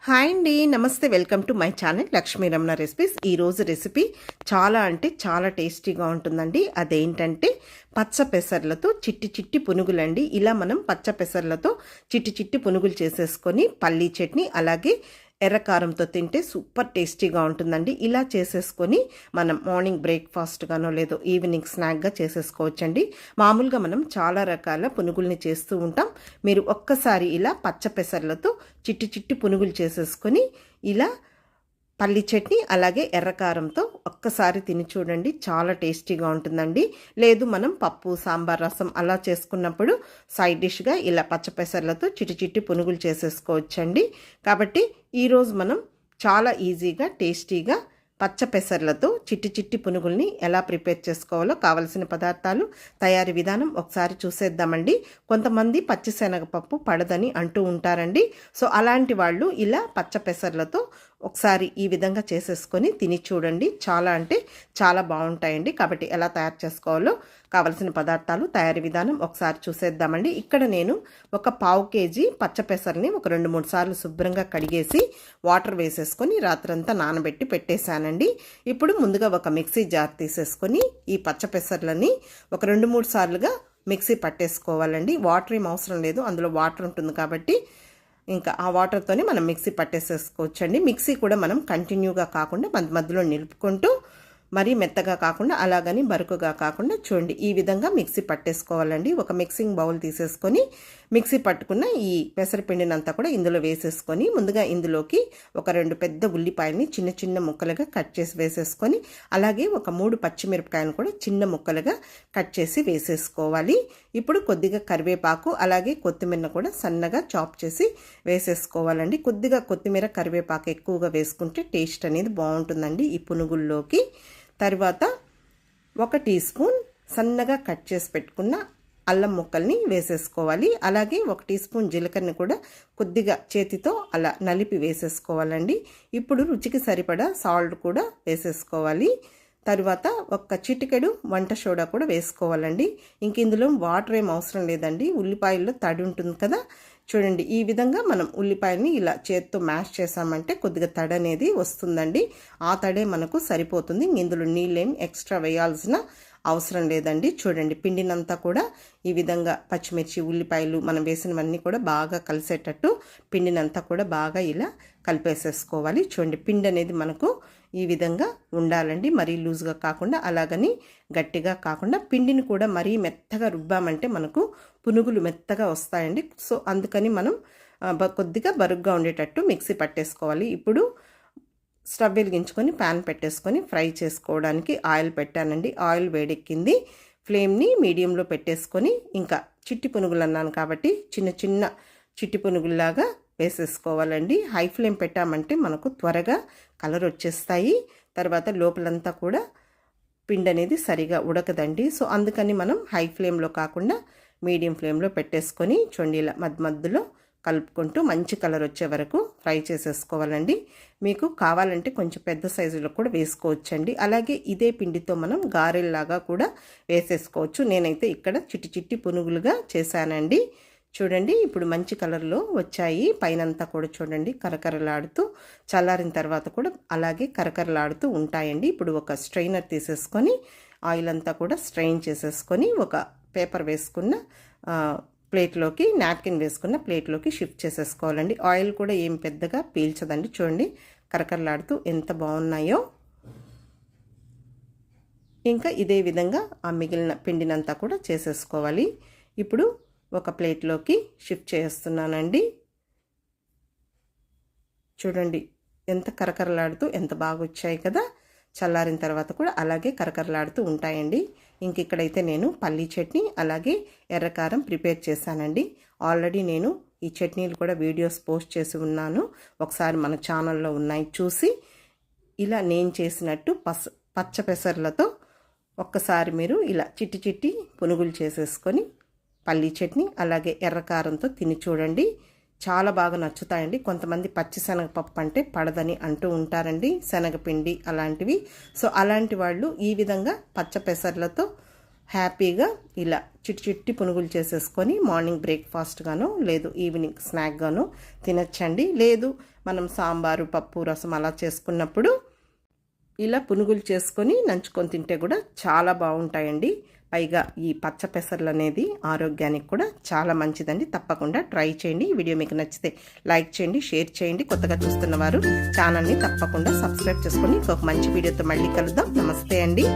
Hi అండి, నమస్తే. Welcome to my channel Lakshmi Ramana recipes. ఈరోజు రెసిపీ చాలా అంటే చాలా టేస్టీగా ఉంటుందండి. అదేంటంటే పచ్చ పెసర్లతో చిట్టి చిట్టి పునుగులండి. ఇలా మనం పచ్చ పెసర్లతో చిట్టి చిట్టి పునుగులు చేసేసుకొని పల్లీ చట్నీ అలాగే ఎర్రకారంతో తింటే సూపర్ టేస్టీగా ఉంటుందండి. ఇలా చేసేసుకొని మనం మార్నింగ్ బ్రేక్ఫాస్ట్గానో లేదో ఈవినింగ్ స్నాక్గా చేసేసుకోవచ్చండి. మామూలుగా మనం చాలా రకాల పునుగుల్ని చేస్తూ ఉంటాం. మీరు ఒక్కసారి ఇలా పచ్చ పెసర్లతో చిట్టి చిట్టి పునుగులు చేసేసుకొని ఇలా పల్లి చట్నీ అలాగే ఎర్రకారంతో ఒక్కసారి తిని చూడండి, చాలా టేస్టీగా ఉంటుందండి. లేదు మనం పప్పు సాంబార్ రసం అలా చేసుకున్నప్పుడు సైడ్ డిష్గా ఇలా పచ్చపెసర్లతో చిట్టి చిట్టి పునుగులు చేసేసుకోవచ్చండి. కాబట్టి ఈరోజు మనం చాలా ఈజీగా టేస్టీగా పచ్చ పెసర్లతో చిట్టి చిట్టి పునుగుల్ని ఎలా ప్రిపేర్ చేసుకోవాలో కావలసిన పదార్థాలు, తయారీ విధానం ఒకసారి చూసేద్దామండి. కొంతమంది పచ్చిశనగపప్పు పడదని అంటూ ఉంటారండి. సో అలాంటి వాళ్ళు ఇలా పచ్చ పెసర్లతో ఒకసారి ఈ విధంగా చేసేసుకొని తిని చూడండి, చాలా అంటే చాలా బాగుంటాయండి. కాబట్టి ఎలా తయారు చేసుకోవాలో కావలసిన పదార్థాలు, తయారీ విధానం ఒకసారి చూసేద్దామండి. ఇక్కడ నేను ఒక 1/2 కేజీ పచ్చపెసర్ని ఒక 2-3 సార్లు శుభ్రంగా కడిగేసి వాటర్ వేసేసుకొని రాత్రంతా నానబెట్టి పెట్టేశానండి. ఇప్పుడు ముందుగా ఒక మిక్సీ జార్ తీసేసుకొని ఈ పచ్చపెసర్లని ఒక 2-3 సార్లుగా మిక్సీ పట్టేసుకోవాలండి. వాటర్ ఏం అవసరం లేదు, అందులో వాటర్ ఉంటుంది కాబట్టి ఇంకా ఆ వాటర్తోనే మనం మిక్సీ పట్టేసేసుకోవచ్చండి. మిక్సీ కూడా మనం కంటిన్యూగా కాకుండా మధ్యలో నిలుపుకుంటూ మరీ మెత్తగా కాకుండా అలాగని బరుకుగా కాకుండా చూడండి ఈ విధంగా మిక్సీ పట్టేసుకోవాలండి. ఒక మిక్సింగ్ బౌల్ తీసేసుకొని మిక్సీ పట్టుకున్న ఈ పెసరపిండినంతా కూడా ఇందులో వేసేసుకొని ముందుగా ఇందులోకి ఒక 2 పెద్ద ఉల్లిపాయలని చిన్న చిన్న ముక్కలుగా కట్ చేసి వేసేసుకొని అలాగే ఒక 3 పచ్చిమిరపకాయలను కూడా చిన్న ముక్కలుగా కట్ చేసి వేసేసుకోవాలి. ఇప్పుడు కొద్దిగా కరివేపాకు అలాగే కొత్తిమీర కూడా సన్నగా చాప్ చేసి వేసేసుకోవాలండి. కొద్దిగా కొత్తిమీర కరివేపాకు ఎక్కువగా వేసుకుంటే టేస్ట్ అనేది బాగుంటుందండి ఈ పునుగుల్లోకి. తర్వాత 1 టీ స్పూన్ సన్నగా కట్ చేసి పెట్టుకున్న అల్లం ముక్కల్ని వేసేసుకోవాలి. అలాగే 1 టీ స్పూన్ జీలకర్రని కూడా కొద్దిగా చేతితో అలా నలిపి వేసేసుకోవాలండి. ఇప్పుడు రుచికి సరిపడా సాల్ట్ కూడా వేసేసుకోవాలి. తర్వాత 1 చిటికెడు వంట సోడా కూడా వేసుకోవాలండి. ఇంక ఇందులో వాటర్ ఏం అవసరం లేదండి, ఉల్లిపాయల్లో తడి ఉంటుంది కదా. చూడండి ఈ విధంగా మనం ఉల్లిపాయని ఇలా చేత్తో మ్యాష్ చేసామంటే కొద్దిగా తడి అనేది వస్తుందండి. ఆ తడే మనకు సరిపోతుంది. ఇందులో నీళ్ళేం ఎక్స్ట్రా వేయాల్సిన అవసరం లేదండి. చూడండి పిండినంతా కూడా ఈ విధంగా పచ్చిమిర్చి ఉల్లిపాయలు మనం వేసినవన్నీ కూడా బాగా కలిసేటట్టు పిండినంతా కూడా బాగా ఇలా కలిపేసేసుకోవాలి. చూడండి పిండి అనేది మనకు ఈ విధంగా ఉండాలండి, మరీ లూజ్గా కాకుండా అలాగని గట్టిగా కాకుండా. పిండిని కూడా మరీ మెత్తగా రుబ్బామంటే మనకు పునుగులు మెత్తగా వస్తాయండి. సో అందుకని మనం కొద్దిగా బరుగ్గా ఉండేటట్టు మిక్సీ పట్టేసుకోవాలి. ఇప్పుడు స్టవ్ వెలిగించుకొని ప్యాన్ పెట్టేసుకొని ఫ్రై చేసుకోవడానికి ఆయిల్ పెట్టానండి. ఆయిల్ వేడెక్కింది. ఫ్లేమ్ని మీడియంలో పెట్టేసుకొని ఇంకా చిట్టి పునుగులు అన్నాను కాబట్టి చిన్న చిన్న చిట్టి పునుగుల్లాగా వేసేసుకోవాలండి. హై ఫ్లేమ్ పెట్టామంటే మనకు త్వరగా కలర్ వచ్చేస్తాయి. తర్వాత లోపలంతా కూడా పిండి అనేది సరిగా ఉడకదండి. సో అందుకని మనం హై ఫ్లేమ్లో కాకుండా మీడియం ఫ్లేమ్లో పెట్టేసుకొని చూడండి ఇలా మధ్యలో కలుపుకుంటూ మంచి కలర్ వచ్చే వరకు ఫ్రై చేసేసుకోవాలండి. మీకు కావాలంటే కొంచెం పెద్ద సైజులో కూడా వేసుకోవచ్చండి. అలాగే ఇదే పిండితో మనం గారెల్లాగా కూడా వేసేసుకోవచ్చు. నేనైతే ఇక్కడ చిట్టి చిట్టి పునుగులుగా చేశానండి. చూడండి ఇప్పుడు మంచి కలర్లో వచ్చాయి. పైనంతా కూడా చూడండి కరకరలాడుతూ, చల్లారిన తర్వాత కూడా అలాగే కరకరలాడుతూ ఉంటాయండి. ఇప్పుడు ఒక స్ట్రైనర్ తీసేసుకొని ఆయిల్ అంతా కూడా స్ట్రెయిన్ చేసేసుకొని ఒక పేపర్ వేసుకున్న ప్లేట్లోకి, నాప్కిన్ వేసుకున్న ప్లేట్లోకి షిఫ్ట్ చేసేసుకోవాలండి. ఆయిల్ కూడా ఏం పెద్దగా పీల్చదండి. చూడండి కరకరలాడుతూ ఎంత బాగున్నాయో. ఇంకా ఇదే విధంగా ఆ మిగిలిన పిండినంతా కూడా చేసేసుకోవాలి. ఇప్పుడు ఒక ప్లేట్లోకి షిఫ్ట్ చేస్తున్నానండి. చూడండి ఎంత కరకరలాడుతూ ఎంత బాగా వచ్చాయి కదా. చల్లారిన తర్వాత కూడా అలాగే కరకరలాడుతూ ఉంటాయండి. ఇంక ఇక్కడైతే నేను పల్లీ చట్నీ అలాగే ఎర్రకారం ప్రిపేర్ చేశానండి. ఆల్రెడీ నేను ఈ చట్నీలు కూడా వీడియోస్ పోస్ట్ చేసి ఉన్నాను, ఒకసారి మన ఛానల్లో ఉన్నాయి చూసి ఇలా నేను చేసినట్టు పచ్చ పెసర్లతో ఒక్కసారి మీరు ఇలా చిట్టి చిట్టి పునుగులు చేసేసుకొని పల్లీ చట్నీ అలాగే ఎర్రకారంతో తిని చూడండి, చాలా బాగా నచ్చుతాయండి. కొంతమంది పచ్చి శనగపప్పు అంటే పడదని అంటూ ఉంటారండి, శనగపిండి అలాంటివి. సో అలాంటి వాళ్ళు ఈ విధంగా పచ్చ పెసర్లతో హ్యాపీగా ఇలా చిట్టి చిట్టి పునుగులు చేసేసుకొని మార్నింగ్ బ్రేక్ఫాస్ట్ గాను లేదు ఈవినింగ్ స్నాక్ గాను తినచ్చండి. లేదు మనం సాంబారు పప్పు రసం అలా చేసుకున్నప్పుడు ఇలా పునుగులు చేసుకొని నంచుకొని తింటే కూడా చాలా బాగుంటాయండి. పైగా ఈ పచ్చ పెసర్లు అనేది ఆరోగ్యానికి కూడా చాలా మంచిదండి. తప్పకుండా ట్రై చేయండి. ఈ వీడియో మీకు నచ్చితే లైక్ చేయండి, షేర్ చేయండి. కొత్తగా చూస్తున్న వారు ఛానల్ని తప్పకుండా సబ్స్క్రైబ్ చేసుకొని ఇంకొక మంచి వీడియోతో మళ్ళీ కలుద్దాం. నమస్తే అండి.